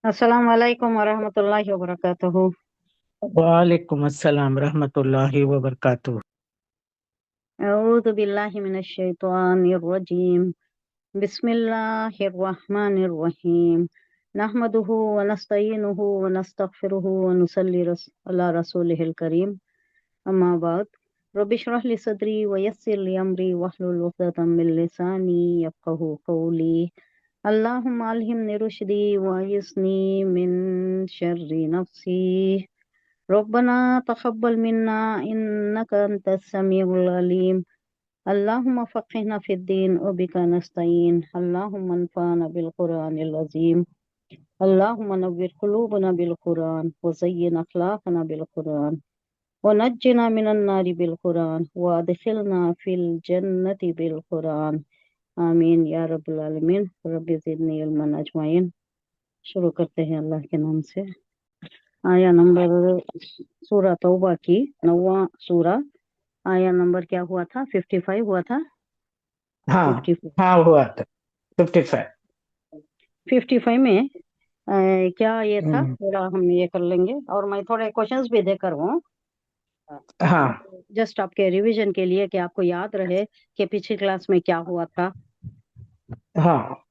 अस्सलाम वालेकुम वरहमतुल्लाहि वबरकातुहू। वालेकुम अस्सलाम रहमतुल्लाहि व बरकातुहू। अऊज़ु बिल्लाहि मिनश शैतानिर रजीम। बिस्मिल्लाहिर रहमानिर रहीम। नहमदुहु व नस्तईनुहु व नस्तगफिरुहु व नुसल्ली अला रसूलिहिल करीम। अम्मा बाद। रब्बि इश्रह ली सदरी व यस्सिर ली अमरी वहलुल उक़दतम मिन लिसानी यफ़क़हू क़ौली। अल्लाहुम्मा अल्हिमनी रुश्दी व अय्यिज़नी मिन शर्रि नफ्सी। रब्बना तक़ब्बल मिन्ना इन्नका अंतस समीउल अलीम। अल्लाहुम्मा फ़क़्हिना फ़िद्दीन व बिका नस्तईन। अल्लाहुम्मा अन्फ़अना बिल क़ुरआनिल अज़ीम। अल्लाहुम्मा नव्विर क़ुलूबना बिल क़ुरआन व ज़य्यिन अख़लाक़ना बिल क़ुरआन व नज्जिना मिनन नारि बिल क़ुरआन व अदख़िलना फ़िल जन्नति बिल क़ुरआन। आमीन या रब्बल आलमीन। रब्बि ज़िदनी इल्मन अजमाइन। शुरू करते हैं अल्लाह के नाम से। आया नंबर सूरा तौबा की 9वां सूरा। आया नंबर क्या हुआ था? 55 हुआ था। हाँ 55 हाँ हुआ था 55। 55 में क्या ये था? हम्म, थोड़ा हम ये कर लेंगे और मैं थोड़े क्वेश्चंस भी देकर हूँ हाँ जस्ट आपके रिवीजन के लिए कि आपको याद रहे कि पिछली क्लास में क्या हुआ था। हाँ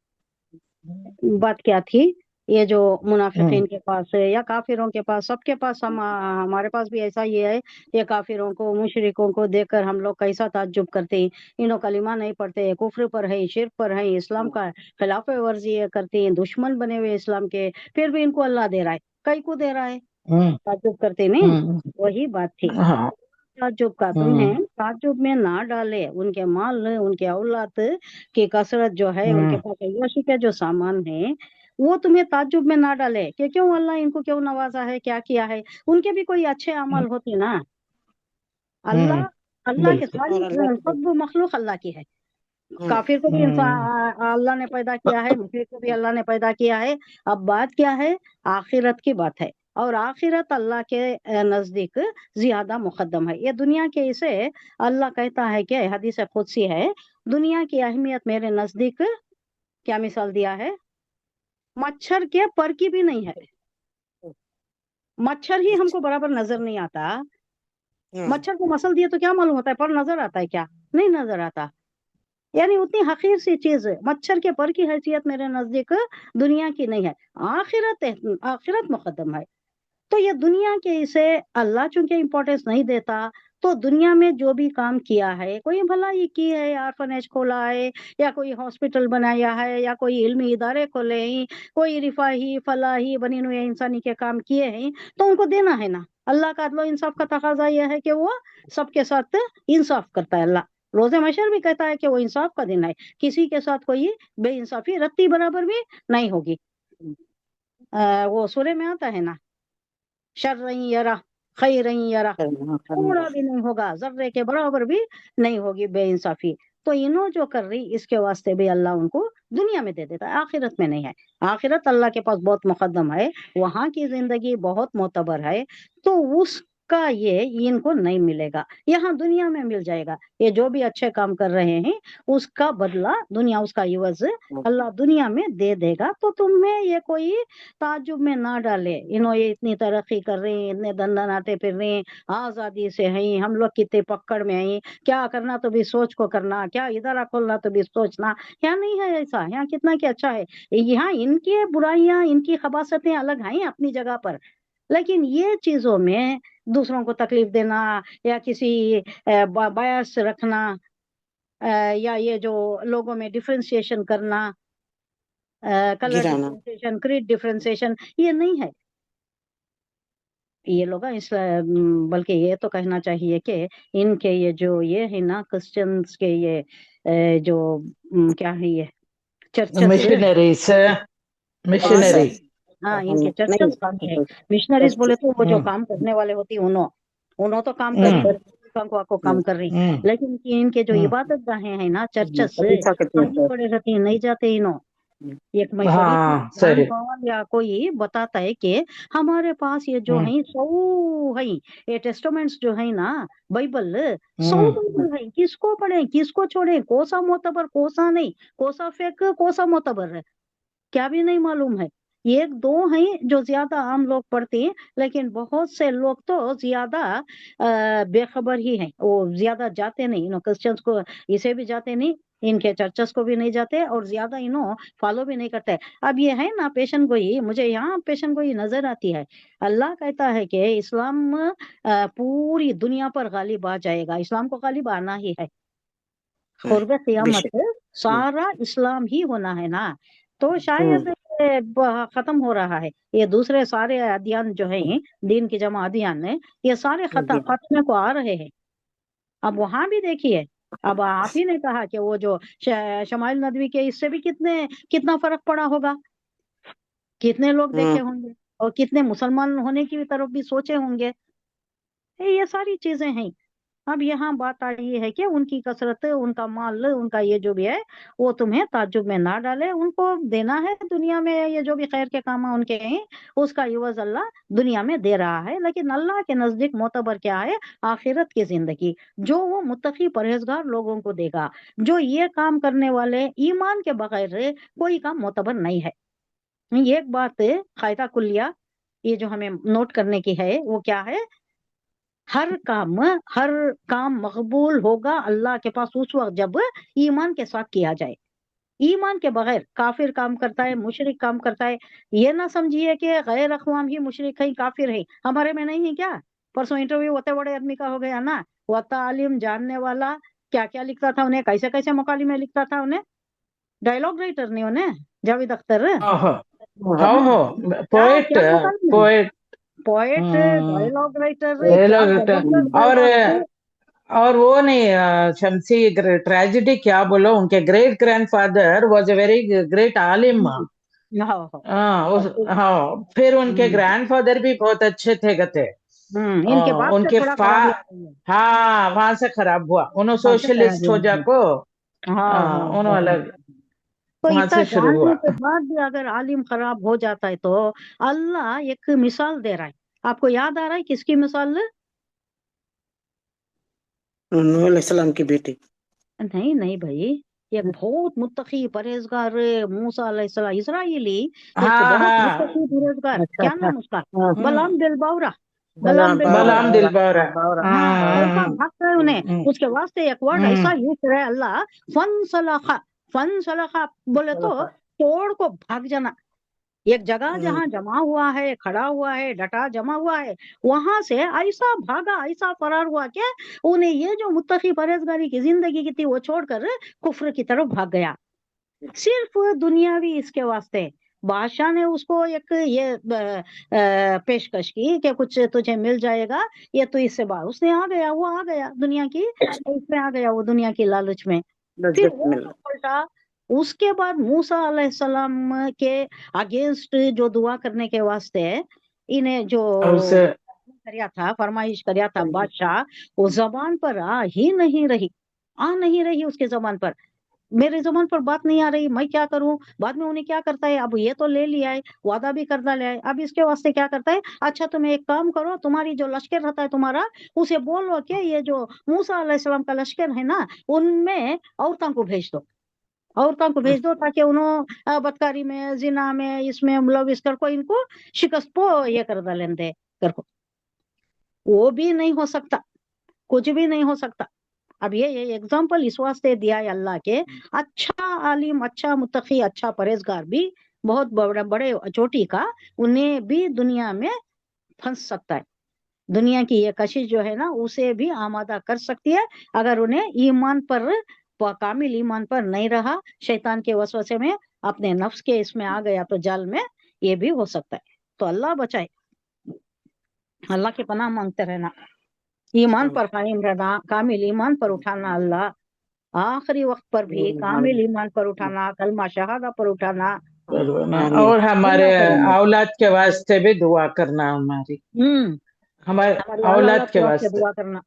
बात क्या थी? ये जो हम्म, मुनाफिकीन के पास है या काफिरों के पास, सबके पास, हमारे पास भी ऐसा ही है। ये काफिरों को, मुशरिकों को देखकर हम लोग कैसा ताज्जुब करते हैं। इन्हों कलिमा नहीं पढ़ते, कुफ्र पर है, शिर्क पर है, इस्लाम का खिलाफ वर्जी करते हैं, दुश्मन बने हुए इस्लाम के, फिर भी इनको अल्लाह दे रहा है। कई को दे रहा है? हम्म, ताज्जुब करते नहीं? हम्म, वही बात थी। हाँ ताज्जुब का हम्म, तुम्हें ताज्जुब में ना डाले उनके माल, उनके औलाद की कसरत जो है, उनके हम्म, पास अय्याशी के जो सामान है, वो तुम्हें ताज्जुब में ना डाले कि क्यों अल्लाह इनको क्यों नवाजा है, क्या किया है। उनके भी कोई अच्छे अमल होते ना। अल्लाह अल्लाह के बिल्कुल। सारी सब मखलूक अल्लाह की है। काफिर को भी हम्म, इंसान अल्लाह ने पैदा किया है, मुशरिक को भी अल्लाह ने पैदा किया है। अब बात क्या है? आखिरत की बात है। और आखिरत अल्लाह के नजदीक ज्यादा मुकद्दम है। ये दुनिया के इसे अल्लाह कहता है कि हदीस कुदसी है, दुनिया की अहमियत मेरे नजदीक, क्या मिसाल दिया है, मच्छर के पर की भी नहीं है। मच्छर ही हमको बराबर नजर नहीं आता। मच्छर को मसल दिए तो क्या मालूम होता है, पर नजर आता है क्या? नहीं नजर आता। यानी उतनी हकीर सी चीज है, मच्छर के पर की हैसियत मेरे नजदीक दुनिया की नहीं है। आखिरत है, आखिरत मुकद्दम है। तो ये दुनिया के इसे अल्लाह चूंकि इम्पोर्टेंस नहीं देता, तो दुनिया में जो भी काम किया है, कोई भलाई की है, ऑर्फनेज खोला है, या कोई हॉस्पिटल बनाया है, या कोई इल्मी इदारे खोले हैं, कोई रिफाही फलाही बनी हुई इंसानी के काम किए हैं, तो उनको देना है ना। अल्लाह का अदलो इंसाफ का तकाजा यह है कि वो सबके साथ इंसाफ करता है। अल्लाह रोजे महशर भी कहता है कि वो इंसाफ का दिन है, किसी के साथ कोई बेइंसाफी रत्ती बराबर भी नहीं होगी। वो सूर्य में आता है ना, शर्रन यरा खैरन यरा, थोड़ा भी नहीं होगा, जर्रे के बराबर भी नहीं होगी बेइंसाफी। तो इन्हों जो कर रही, इसके वास्ते भी अल्लाह उनको दुनिया में दे देता है, आखिरत में नहीं है। आखिरत अल्लाह के पास बहुत मुकद्दम है, वहां की जिंदगी बहुत मोतबर है। तो उसका ये इनको नहीं मिलेगा, यहाँ दुनिया में मिल जाएगा। ये जो भी अच्छे काम कर रहे हैं, उसका बदला दुनिया, उसका इवज अल्लाह दुनिया में दे देगा। तो तुम्हें ये कोई ताज्जुब में ना डाले। ये इतनी तरक्की कर रहे हैं, इतने दंदनाते फिर रहे हैं, आजादी से हैं, हम लोग कितने पकड़ में हैं, क्या करना तो भी सोच को करना, क्या इदारा खोलना तो भी सोचना। यहाँ नहीं है ऐसा, यहाँ कितना क्या अच्छा है। यहाँ इनकी बुराइयां, इनकी खबासतें अलग हैं अपनी जगह पर, लेकिन ये चीजों में दूसरों को तकलीफ देना, या किसी बायस रखना, या ये जो लोगों में डिफ्रेंसिएशन करना, कलर डिफ्रेंसिएशन, क्रीड डिफ्रेंसिएशन, ये नहीं है। ये लोग बल्कि ये तो कहना चाहिए कि इनके ये जो ये है ना, क्रिश्चियंस के ये जो क्या है ये चर्चस। मिशनरीज हाँ मिशनरी। हाँ, इनके चर्चस काफी है। मिशनरीज बोले तो वो जो हम्म, काम करने वाले होती है, उन्हों उन्हों तो काम कर रही, हम्म, को काम कर रही। हम्म, लेकिन इनके जो हम्म, इबादत गाहें हैं ना, चर्चस खाली पड़े रहती हैं, नहीं जाते इन्हों। एक मैं पढ़ी थी हाँ कुरान सही। कौन या कोई बताता है कि हमारे पास ये जो हम्म, है 100 है, ये टेस्टामेंट्स जो है ना, बाइबल, 100 हम्म, बाइबल है। किसको पढ़े, किसको छोड़े, कोसा मोतबर कोसा नहीं, कोसा फेक कोसा मोतबर है, क्या भी नहीं मालूम है। ایک دو ہیں جو زیادہ عام لوگ پڑھتے ہیں، لیکن بہت سے لوگ تو زیادہ بے خبر ہی ہیں، وہ زیادہ جاتے نہیں، کرسچنس کو اسے بھی جاتے نہیں، ان کے چرچز کو بھی نہیں جاتے، اور زیادہ فالو بھی نہیں کرتے۔ اب یہ ہے نا پیشن گوئی، مجھے یہاں پیشن گوئی نظر آتی ہے۔ اللہ کہتا ہے کہ اسلام پوری دنیا پر غالب آ جائے گا، اسلام کو غالب آنا ہی ہے، قرب قیامت سارا اسلام ہی ہونا ہے نا، تو شاید ختم ہو رہا ہے، یہ دوسرے سارے ادیان جو ہیں، دین کی جمع ادیان ہے، یہ سارے ختم کو آ رہے ہیں۔ اب وہاں بھی دیکھیے، اب آپ ہی نے کہا کہ وہ جو شمائل ندوی کے، اس سے بھی کتنا فرق پڑا ہوگا، کتنے لوگ دیکھے ہوں گے، اور کتنے مسلمان ہونے کی طرف بھی سوچے ہوں گے، یہ ساری چیزیں ہیں۔ اب یہاں بات آئی ہے کہ ان کی کثرت، ان کا مال، ان کا یہ جو بھی ہے، وہ تمہیں تعجب میں نہ ڈالے، ان کو دینا ہے دنیا میں، یہ جو بھی خیر کے کام ان کے ہیں، اس کا عوض اللہ دنیا میں دے رہا ہے، لیکن اللہ کے نزدیک معتبر کیا ہے؟ آخرت کی زندگی، جو وہ متقی پرہیزگار لوگوں کو دے گا۔ جو یہ کام کرنے والے ایمان کے بغیر کوئی کام معتبر نہیں ہے۔ ایک بات قاعدہ کلیہ یہ جو ہمیں نوٹ کرنے کی ہے، وہ کیا ہے؟ ہر کام مقبول ہوگا اللہ کے پاس اس وقت جب ایمان کے ساتھ کیا جائے۔ ایمان کے بغیر کافر کام کرتا ہے، مشرک کام کرتا ہے، یہ نہ سمجھیے کہ غیر اقوام ہی مشرک ہیں، کافر ہیں، ہمارے میں نہیں ہے کیا؟ پرسوں انٹرویو ہوتے بڑے آدمی کا ہو گیا نا، وہ تعلیم جاننے والا کیا کیا لکھتا تھا انہیں، کیسے کیسے مکالمے لکھتا تھا انہیں، ڈائلاگ رائٹر نہیں انہیں، Javed Akhtar, poet poet, dialogue writer, کیا ڈائلاگ، اور وہ نہیں شمسی ٹریجڈی کیا بولو، ان کے great grand father was a very great عالم، ہاں، پھر ان کے گرینڈ فادر بھی بہت اچھے تھے گتے، ان کے بعد ان سے کے تھوڑا خراب ہوا ہے، ہاں وہاں سے خراب ہوا، انہوں سوشلسٹ ہو جا کو، انہوں الگ تو وہاں اتنا سے شروع ہوا۔ جاننے کے بعد بھی اگر عالم خراب ہو جاتا ہے تو اللہ ایک مثال دے رہا ہے۔ آپ کو یاد آ رہا ہے کس کی مثال؟ نوح علیہ السلام کی بیٹی؟ نہیں بھائی، ایک بہت متقی پرہیزگار موسیٰ علیہ السلام، اسرائیلی، ایک بہت متقی پرہیزگار، کیا نام اس کا؟ بلعام دل باورا، بلعام دل باورا، ایسا بھاگتا ہے انہیں، اس کے واسطے ایک ورڈ ایسا یوز کرے اللہ، فن سلخا بولے تو توڑ کو بھاگ جانا، ایک جگہ جہاں جمع ہوا ہے، کھڑا ہوا ہے، ڈٹا جمع ہوا ہے، وہاں سے ایسا بھاگا، ایسا فرار ہوا کہ انہیں یہ جو متقی پرہیزگاری کی زندگی کی تھی وہ چھوڑ کر کفر کی طرف بھاگ گیا، صرف دنیاوی اس کے واسطے۔ بادشاہ نے اس کو ایک یہ پیشکش کی کہ کچھ تجھے مل جائے گا، یہ تو اس سے بات، اس نے وہ آ گیا دنیا کی، اس میں آ گیا وہ دنیا کی لالچ میں، پھر وہ پلٹا۔ اس کے بعد موسیٰ علیہ السلام کے اگینسٹ جو دعا کرنے کے واسطے انہیں جو کریا تھا، فرمائش کریا تھا بادشاہ، وہ زبان پر آ نہیں رہی اس کے زبان پر، میرے زبان پر بات نہیں آ رہی، میں کیا کروں؟ بعد میں انہیں کیا کرتا ہے، اب یہ تو لے لیا ہے، وعدہ بھی کرتا لیا ہے، اب اس کے واسطے کیا کرتا ہے، اچھا تم ایک کام کرو، تمہاری جو لشکر رہتا ہے تمہارا، اسے بولو کہ یہ جو موسیٰ علیہ السلام کا لشکر ہے نا، ان میں عورتوں کو بھیج دو تاکہ انہوں بدکاری میں، زنا میں، اس میں ملوث کر کو ان کو شکست پو یہ کر ڈالیں دے کر کو، وہ بھی نہیں ہو سکتا، کچھ بھی نہیں ہو سکتا۔ اب یہ ایگزامپل اس واسطے دیا ہے اللہ کے، اچھا عالم، اچھا متقی، اچھا پرہیزگار بھی بہت بڑے چوٹی کا، انہیں بھی دنیا میں پھنس سکتا ہے، دنیا کی یہ کشش جو ہے نا اسے بھی آمادہ کر سکتی ہے، اگر انہیں ایمان پر، کامل ایمان پر نہیں رہا، شیطان کے وسوسے میں، اپنے نفس کے اس میں آ گیا تو جال میں، یہ بھی ہو سکتا ہے۔ تو اللہ بچائے، اللہ کے پناہ مانگتے رہنا، ایمان پر قائم رہنا، کامل ایمان پر اٹھانا، اللہ آخری وقت پر بھی کامل ایمان پر اٹھانا، کلمہ شہادہ پر اٹھانا، اور ہمارے اولاد کے واسطے بھی دعا کرنا، ہمارے ہماری اولاد کے واسطے دعا کرنا۔